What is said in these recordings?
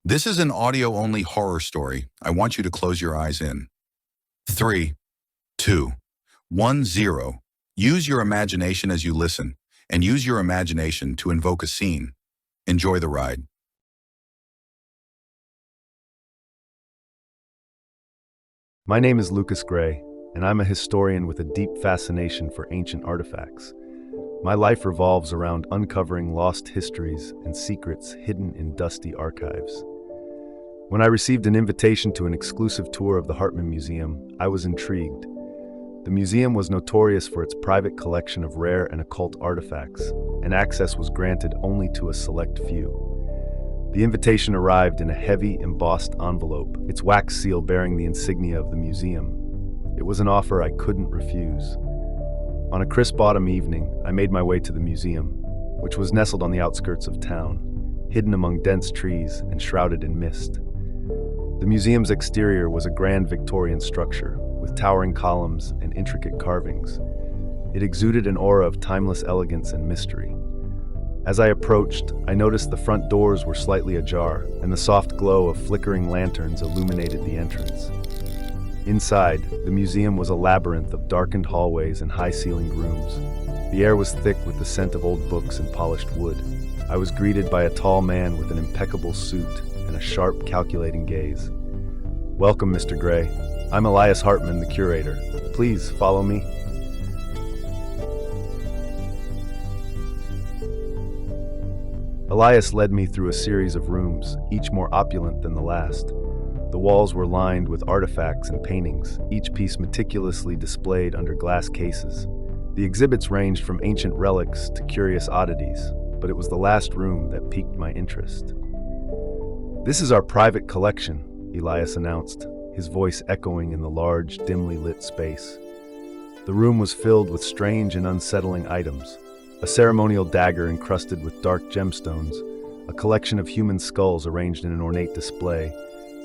This is an audio-only horror story. I want you to close your eyes in. 3, 2, 1, 0. Use your imagination as you listen, and use your imagination to invoke a scene. Enjoy the ride. My name is Lucas Gray, and I'm a historian with a deep fascination for ancient artifacts. My life revolves around uncovering lost histories and secrets hidden in dusty archives. When I received an invitation to an exclusive tour of the Hartman Museum, I was intrigued. The museum was notorious for its private collection of rare and occult artifacts, and access was granted only to a select few. The invitation arrived in a heavy, embossed envelope, its wax seal bearing the insignia of the museum. It was an offer I couldn't refuse. On a crisp autumn evening, I made my way to the museum, which was nestled on the outskirts of town, hidden among dense trees and shrouded in mist. The museum's exterior was a grand Victorian structure, with towering columns and intricate carvings. It exuded an aura of timeless elegance and mystery. As I approached, I noticed the front doors were slightly ajar, and the soft glow of flickering lanterns illuminated the entrance. Inside, the museum was a labyrinth of darkened hallways and high-ceilinged rooms. The air was thick with the scent of old books and polished wood. I was greeted by a tall man with an impeccable suit and a sharp, calculating gaze. "Welcome, Mr. Gray. I'm Elias Hartman, the curator. Please follow me." Elias led me through a series of rooms, each more opulent than the last. The walls were lined with artifacts and paintings, each piece meticulously displayed under glass cases. The exhibits ranged from ancient relics to curious oddities, but it was the last room that piqued my interest. "This is our private collection," Elias announced, his voice echoing in the large, dimly lit space. The room was filled with strange and unsettling items: a ceremonial dagger encrusted with dark gemstones, a collection of human skulls arranged in an ornate display,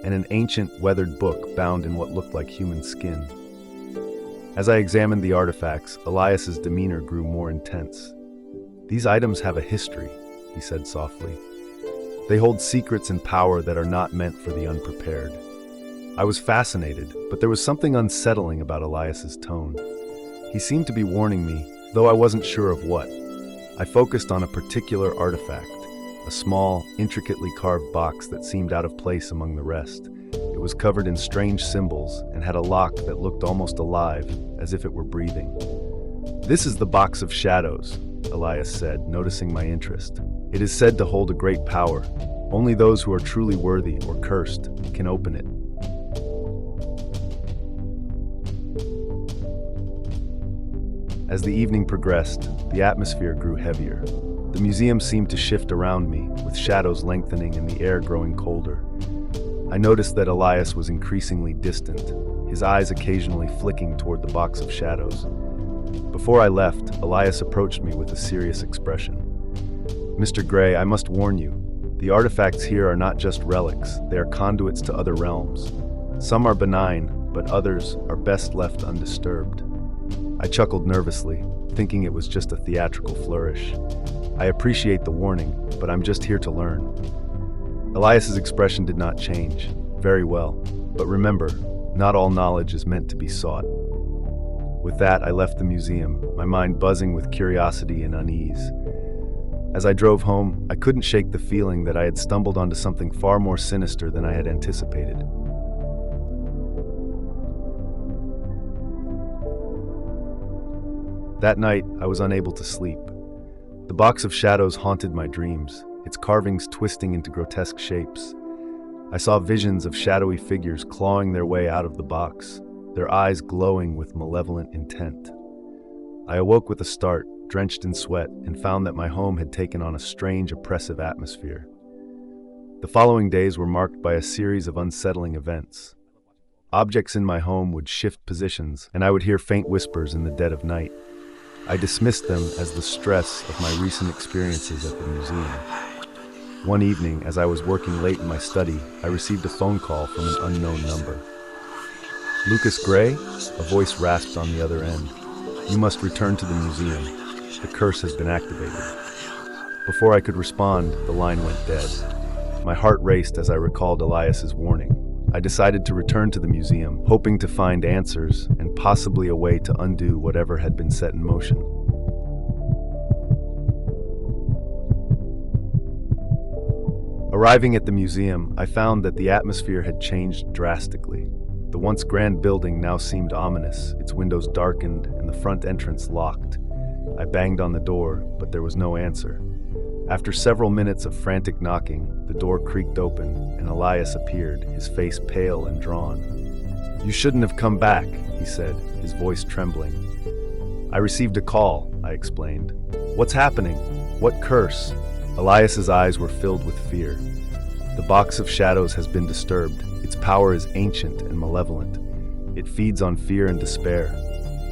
and an ancient, weathered book bound in what looked like human skin. As I examined the artifacts, Elias's demeanor grew more intense. "These items have a history," he said softly. "They hold secrets and power that are not meant for the unprepared." I was fascinated, but there was something unsettling about Elias's tone. He seemed to be warning me, though I wasn't sure of what. I focused on a particular artifact, a small, intricately carved box that seemed out of place among the rest. It was covered in strange symbols and had a lock that looked almost alive, as if it were breathing. "This is the Box of Shadows," Elias said, noticing my interest. "It is said to hold a great power. Only those who are truly worthy or cursed can open it." As the evening progressed, the atmosphere grew heavier. The museum seemed to shift around me, with shadows lengthening and the air growing colder. I noticed that Elias was increasingly distant, his eyes occasionally flicking toward the Box of Shadows. Before I left, Elias approached me with a serious expression. "Mr. Gray, I must warn you, the artifacts here are not just relics, they are conduits to other realms. Some are benign, but others are best left undisturbed." I chuckled nervously, thinking it was just a theatrical flourish. "I appreciate the warning, but I'm just here to learn." Elias's expression did not change. "Very well, but remember, not all knowledge is meant to be sought." With that, I left the museum, my mind buzzing with curiosity and unease. As I drove home, I couldn't shake the feeling that I had stumbled onto something far more sinister than I had anticipated. That night, I was unable to sleep. The Box of Shadows haunted my dreams, its carvings twisting into grotesque shapes. I saw visions of shadowy figures clawing their way out of the box, their eyes glowing with malevolent intent. I awoke with a start, drenched in sweat, and found that my home had taken on a strange, oppressive atmosphere. The following days were marked by a series of unsettling events. Objects in my home would shift positions, and I would hear faint whispers in the dead of night. I dismissed them as the stress of my recent experiences at the museum. One evening, as I was working late in my study, I received a phone call from an unknown number. "Lucas Gray?" A voice rasped on the other end. "You must return to the museum. The curse has been activated." Before I could respond, the line went dead. My heart raced as I recalled Elias's warning. I decided to return to the museum, hoping to find answers and possibly a way to undo whatever had been set in motion. Arriving at the museum, I found that the atmosphere had changed drastically. The once grand building now seemed ominous, its windows darkened and the front entrance locked. I banged on the door, but there was no answer. After several minutes of frantic knocking, the door creaked open and Elias appeared, his face pale and drawn. "You shouldn't have come back," he said, his voice trembling. "I received a call," I explained. "What's happening? What curse?" Elias's eyes were filled with fear. "The box of shadows has been disturbed. Its power is ancient and malevolent. It feeds on fear and despair.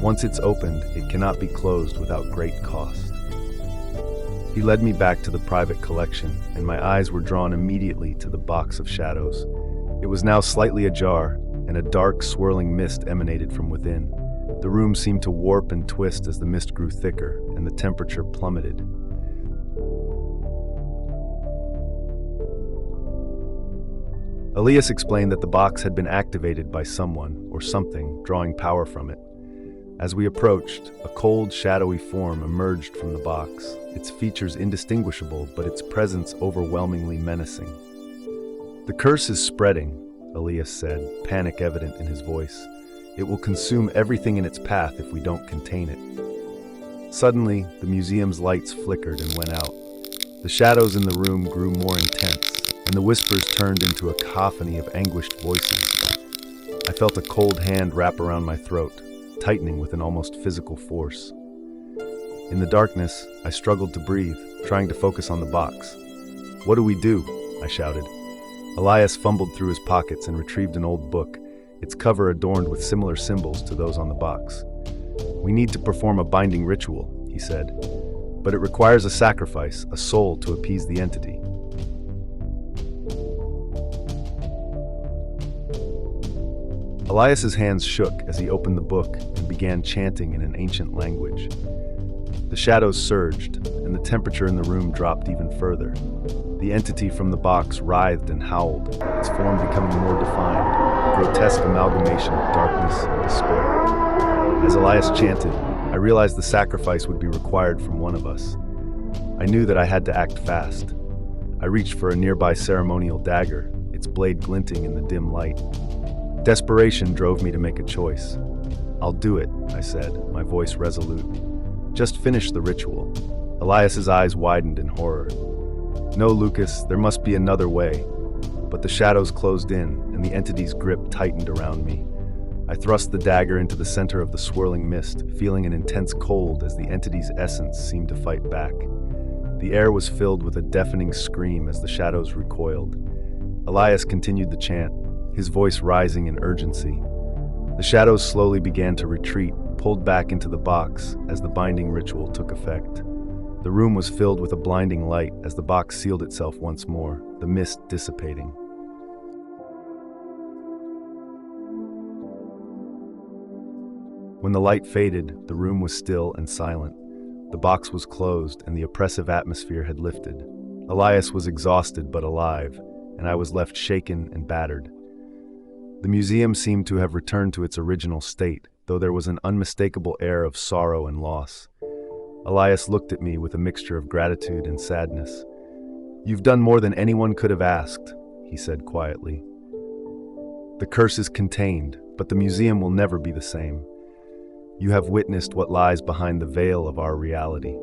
Once it's opened, it cannot be closed without great cost." He led me back to the private collection, and my eyes were drawn immediately to the box of shadows. It was now slightly ajar, and a dark, swirling mist emanated from within. The room seemed to warp and twist as the mist grew thicker, and the temperature plummeted. Elias explained that the box had been activated by someone or something, drawing power from it. As we approached, a cold, shadowy form emerged from the box, its features indistinguishable, but its presence overwhelmingly menacing. "The curse is spreading," Elias said, panic evident in his voice. "It will consume everything in its path if we don't contain it." Suddenly, the museum's lights flickered and went out. The shadows in the room grew more intense, and the whispers turned into a cacophony of anguished voices. I felt a cold hand wrap around my throat, tightening with an almost physical force. In the darkness, I struggled to breathe, trying to focus on the box. "What do we do?" I shouted. Elias fumbled through his pockets and retrieved an old book, its cover adorned with similar symbols to those on the box. "We need to perform a binding ritual," he said, "but it requires a sacrifice, a soul to appease the entity." Elias's hands shook as he opened the book and began chanting in an ancient language. The shadows surged, and the temperature in the room dropped even further. The entity from the box writhed and howled, its form becoming more defined, a grotesque amalgamation of darkness and despair. As Elias chanted, I realized the sacrifice would be required from one of us. I knew that I had to act fast. I reached for a nearby ceremonial dagger, its blade glinting in the dim light. Desperation drove me to make a choice. "I'll do it," I said, my voice resolute. "Just finish the ritual." Elias's eyes widened in horror. "No, Lucas, there must be another way." But the shadows closed in, and the entity's grip tightened around me. I thrust the dagger into the center of the swirling mist, feeling an intense cold as the entity's essence seemed to fight back. The air was filled with a deafening scream as the shadows recoiled. Elias continued the chant, his voice rising in urgency. The shadows slowly began to retreat, pulled back into the box as the binding ritual took effect. The room was filled with a blinding light as the box sealed itself once more, the mist dissipating. When the light faded, the room was still and silent. The box was closed and the oppressive atmosphere had lifted. Elias was exhausted but alive, and I was left shaken and battered. The museum seemed to have returned to its original state, though there was an unmistakable air of sorrow and loss. Elias looked at me with a mixture of gratitude and sadness. "You've done more than anyone could have asked," he said quietly. "The curse is contained, but the museum will never be the same. You have witnessed what lies behind the veil of our reality."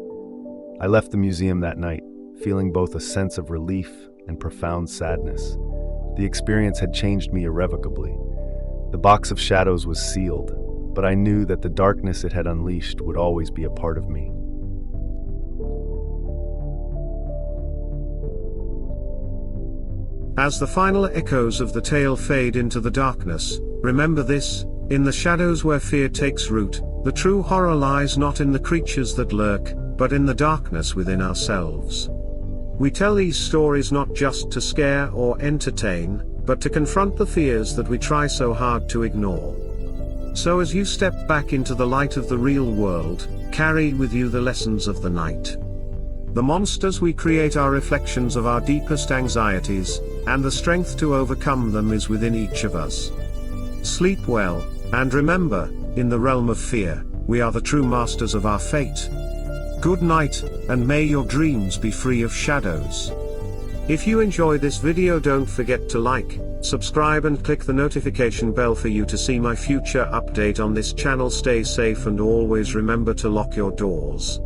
I left the museum that night, feeling both a sense of relief and profound sadness. The experience had changed me irrevocably. The box of shadows was sealed, but I knew that the darkness it had unleashed would always be a part of me. As the final echoes of the tale fade into the darkness, remember this: in the shadows where fear takes root, the true horror lies not in the creatures that lurk, but in the darkness within ourselves. We tell these stories not just to scare or entertain, but to confront the fears that we try so hard to ignore. So as you step back into the light of the real world, carry with you the lessons of the night. The monsters we create are reflections of our deepest anxieties, and the strength to overcome them is within each of us. Sleep well, and remember, in the realm of fear, we are the true masters of our fate. Good night, and may your dreams be free of shadows. If you enjoy this video, don't forget to like, subscribe and click the notification bell for you to see my future update on this channel. Stay safe and always remember to lock your doors.